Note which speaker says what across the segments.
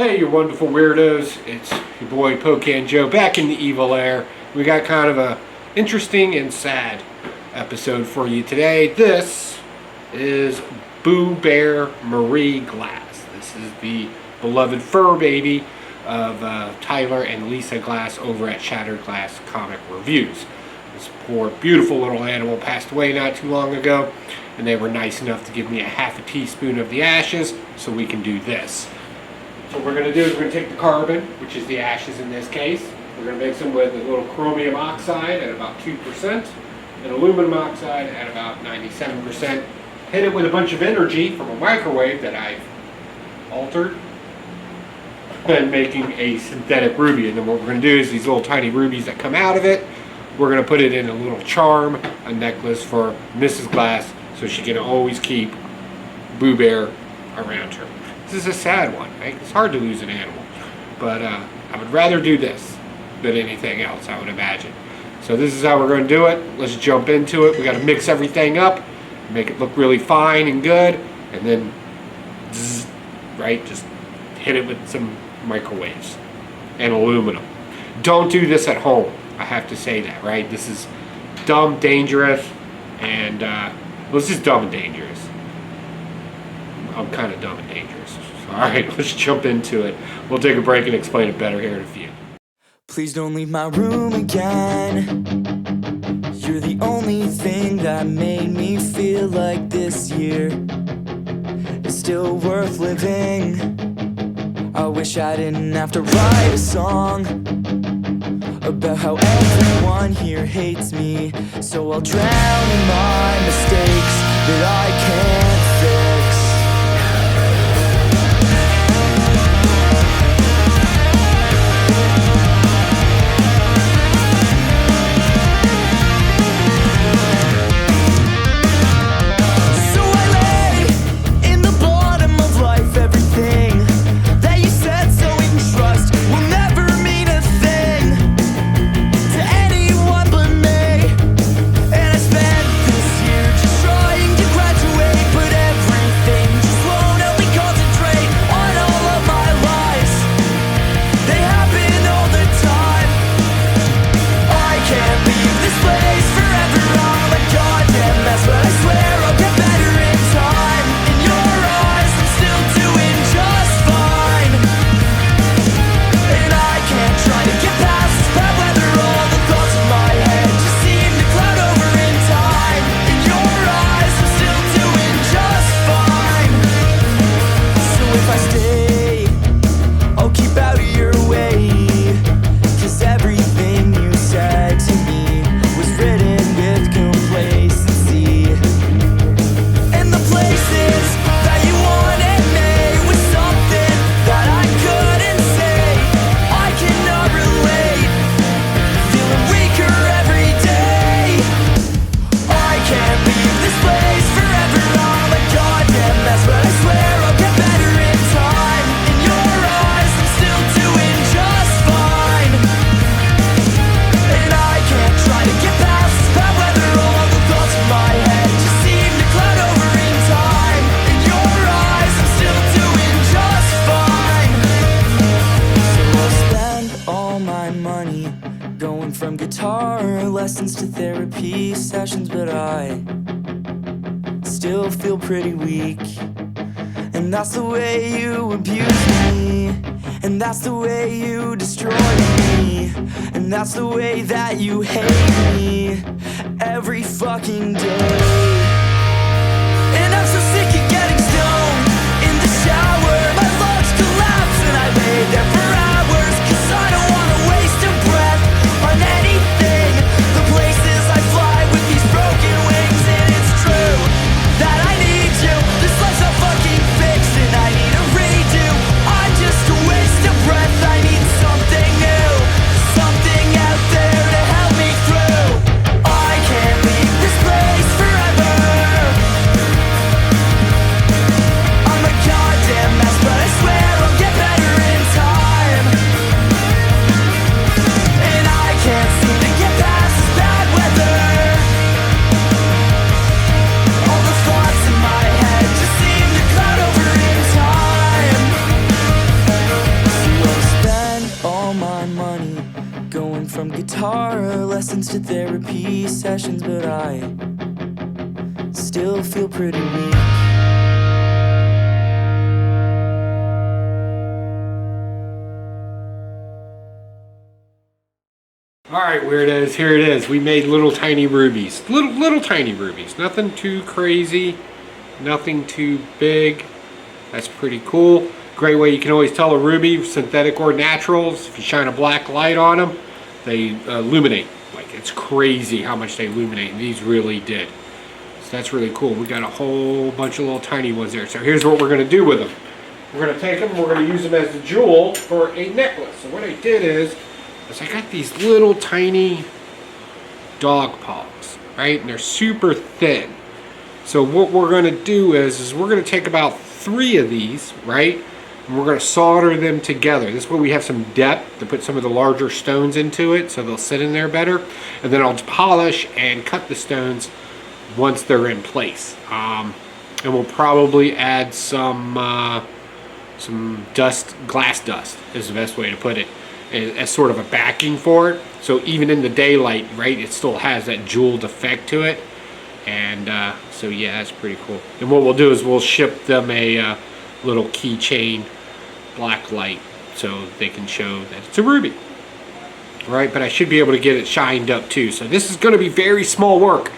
Speaker 1: Hey, you wonderful weirdos. It's your boy Pocan Joe back in the Evil Lair. We got kind of a interesting and sad episode for you today. This is Boo Bear Marie Glass. This is the beloved fur baby of Tyler and Lisa Glass over at Shattered Glass Comic Reviews. This poor, beautiful little animal passed away not too long ago, and they were nice enough to give me a half a teaspoon of the ashes so we can do this. So what we're going to do is we're going to take the carbon, which is the ashes in this case. We're going to mix them with a little chromium oxide at about 2% and aluminum oxide at about 97%. Hit it with a bunch of energy from a microwave that I've altered, and making a synthetic ruby. And then what we're going to do is these little tiny rubies that come out of it, we're going to put it in a little charm, a necklace for Mrs. Glass, so she can always keep Boo Bear around her. This is a sad one, right? It's hard to lose an animal, but I would rather do this than anything else, I would imagine. So this is how we're going to do it. Let's jump into it. We got to mix everything up, make it look really fine and good, and then, zzz, right? Just hit it with some microwaves and aluminum. Don't do this at home. I have to say that, right? This is dumb, dangerous, and well, this is dumb and dangerous. I'm kind of dumb and dangerous. So, all right, let's jump into it. We'll take a break and explain it better here in a few.
Speaker 2: Please don't leave my room again. You're the only thing that made me feel like this year is still worth living. I wish I didn't have to write a song about how everyone here hates me, so I'll drown in my mistakes that I can't fix. From guitar lessons to therapy sessions, but I still feel pretty weak. And that's the way you abuse me, and that's the way you destroy me, and that's the way that you hate me every fucking day. And I'm so sick of getting stoned in the shower. My lungs collapse and I lay there for hours, 'cause I don't wanna waste a breath on anything. The places I fly with these broken wings, and it's true that I need you. This life's not fucking fixed and I need a redo. I'm just a waste of breath. I need something new, something out there to help me through. I can't leave this place forever. lessons to therapy sessions, but I still feel pretty weak.
Speaker 1: Alright, weirdos, here it is. We made little tiny rubies. Little tiny rubies. Nothing too crazy. Nothing too big. That's pretty cool. Great way you can always tell a ruby, synthetic or naturals. If you shine a black light on them, they illuminate. Like, it's crazy how much they illuminate, and these really did. So that's really cool. We got a whole bunch of little tiny ones there. So here's what we're going to do with them. We're going to take them, we're going to use them as the jewel for a necklace. So what I did is I got these little tiny dog paws, right? And they're super thin. So what we're going to do is we're going to take about 3 of these, right? And we're going to solder them together. This way we have some depth to put some of the larger stones into it, so they'll sit in there better. And then I'll polish and cut the stones once they're in place. And we'll probably add some dust, glass dust is the best way to put it, as sort of a backing for it. So even in the daylight, right, it still has that jeweled effect to it. And so yeah, that's pretty cool. And what we'll do is we'll ship them a little keychain black light so they can show that it's a ruby. Right, but I should be able to get it shined up too. So this is going to be very small work.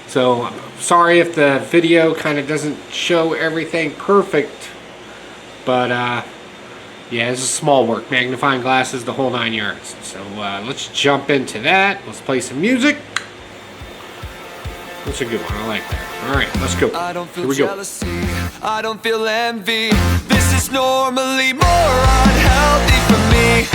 Speaker 1: So I'm sorry if the video kind of doesn't show everything perfect. But yeah, this is small work. Magnifying glasses, the whole 9 yards. So let's jump into that. Let's play some music. That's a good one. I like that. All right, let's go.
Speaker 2: I don't feel
Speaker 1: Here we go.
Speaker 2: jealousy, I don't feel envy. This is normally more unhealthy for me.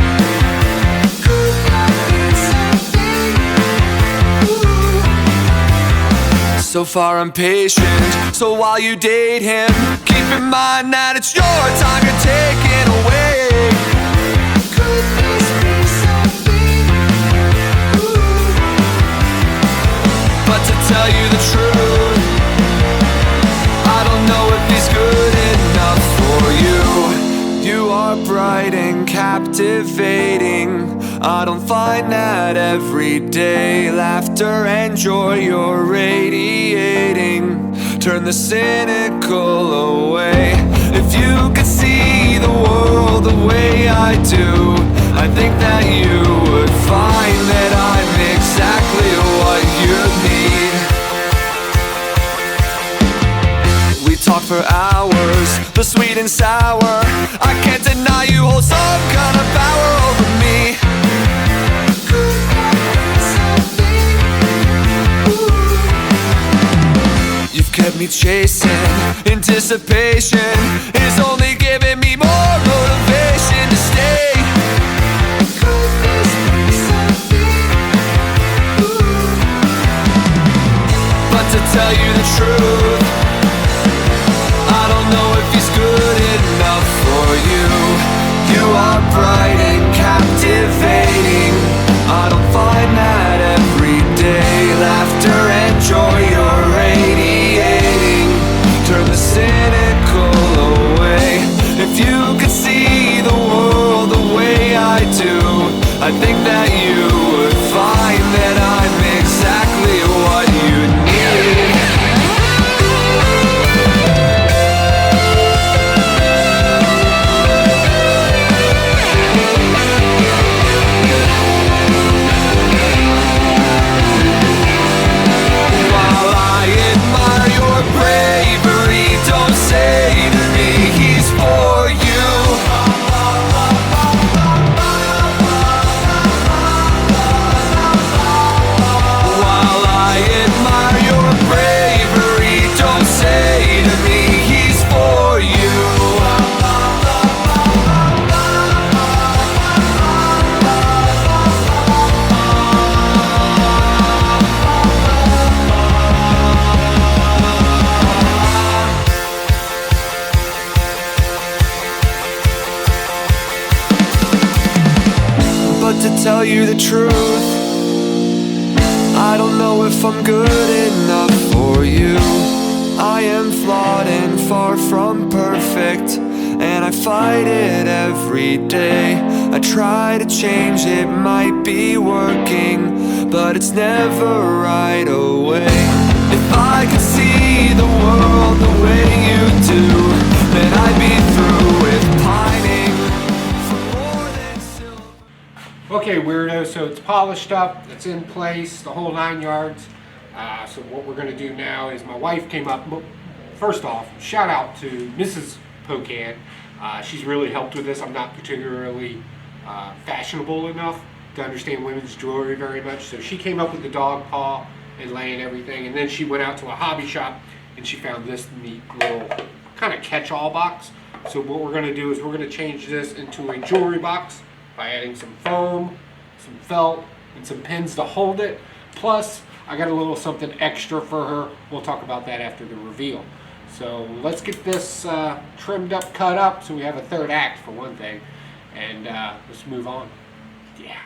Speaker 2: So far I'm patient, so while you date him, keep in mind that it's your time you're taking away. Could this be something? But to tell you the truth, I don't know if he's good enough for you. You are bright and captivating, I don't find that every day. Laughter and joy you're radiating, turn the cynical away. If you could see the world the way I do, I think that you would find that I'm exactly what you need. We talk for hours, the sweet and sour. I can't deny you hold some kind of power over me. You've kept me chasing, anticipation is only giving me more motivation to stay. Could this be something? But to tell you the truth, I don't know if he's good enough for you. You are bright and captivating, I don't find that every day. Laughter and joy you're radiating, turn the cynical away. If you could see the world the way I do, I think that you would find that I'm exactly what you need. While I admire your bravery, don't say to me he's for you. While I admire your bravery, don't say to me he's for you. But to tell you the truth, I don't know if I'm good enough for you. I am flawed and far from perfect, and I fight it every day. I try to change, it might be working, but it's never right away. If I could see the world the way you do, then I'd be through with pining for more than silver.
Speaker 1: Okay, weirdo, so it's polished up, it's in place, the whole 9 yards. So what we're gonna do now is my wife came up. First off, shout out to Mrs. Pocan. She's really helped with this. I'm not particularly fashionable enough to understand women's jewelry very much. So she came up with the dog paw and laying everything. And then she went out to a hobby shop and she found this neat little kind of catch-all box. So what we're gonna do is we're gonna change this into a jewelry box by adding some foam, some felt, and some pins to hold it. Plus, I got a little something extra for her. We'll talk about that after the reveal. So let's get this trimmed up, cut up, so we have a third act for one thing. And let's move on. Yeah.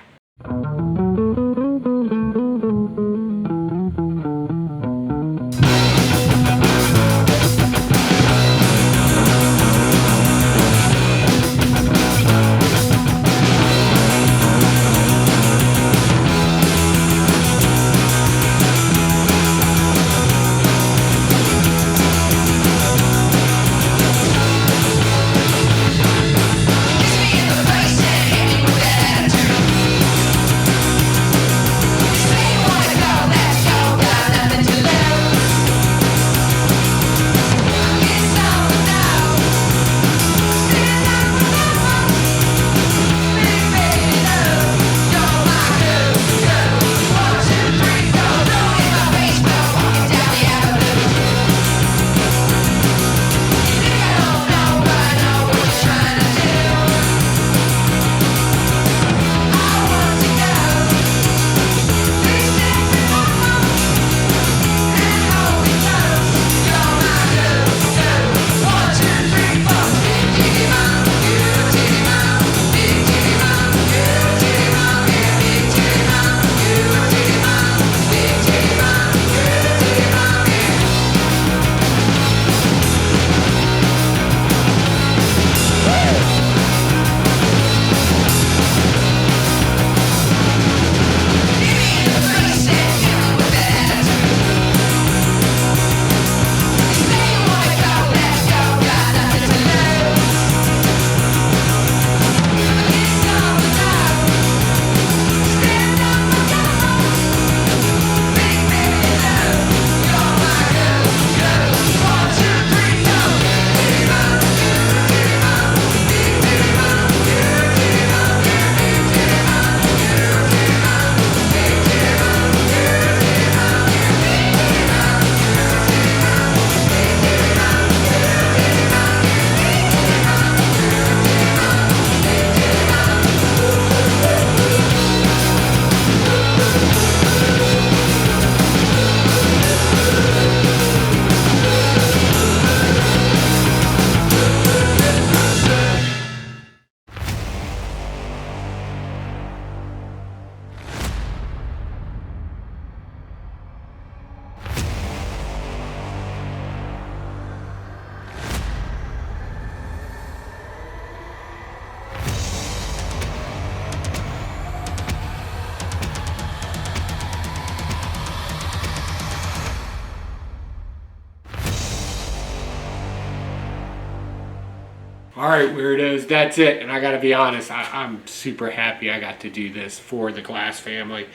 Speaker 1: All right, weirdos, that's it. And I gotta be honest, I'm super happy I got to do this for the Glass family.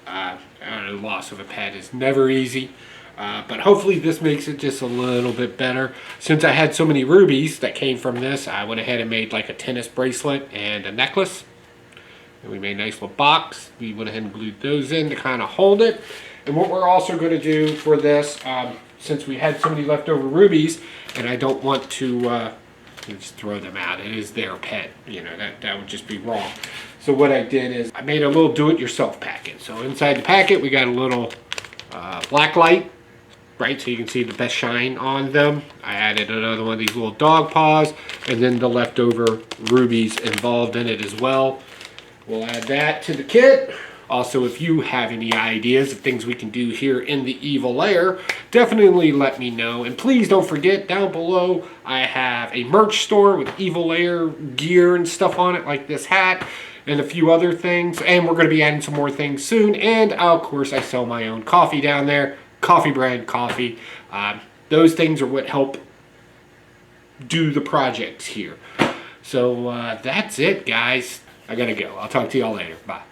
Speaker 1: I don't know, the loss of a pet is never easy. But hopefully this makes it just a little bit better. Since I had so many rubies that came from this, I went ahead and made like a tennis bracelet and a necklace. And we made a nice little box. We went ahead and glued those in to kind of hold it. And what we're also going to do for this, since we had so many leftover rubies, and I don't want to just throw them out. It is their pet. You know, that would just be wrong. So what I did is I made a little do-it-yourself packet. So inside the packet, we got a little black light, right? So you can see the best shine on them. I added another one of these little dog paws, and then the leftover rubies involved in it as well. We'll add that to the kit. Also, if you have any ideas of things we can do here in the EVIL Lair, definitely let me know. And please don't forget, down below, I have a merch store with EVIL Lair gear and stuff on it, like this hat. and a few other things. And we're going to be adding some more things soon. And of course, I sell my own coffee down there. Coffee brand coffee. Those things are what help do the projects here. So that's it, guys. I gotta go. I'll talk to y'all later. Bye.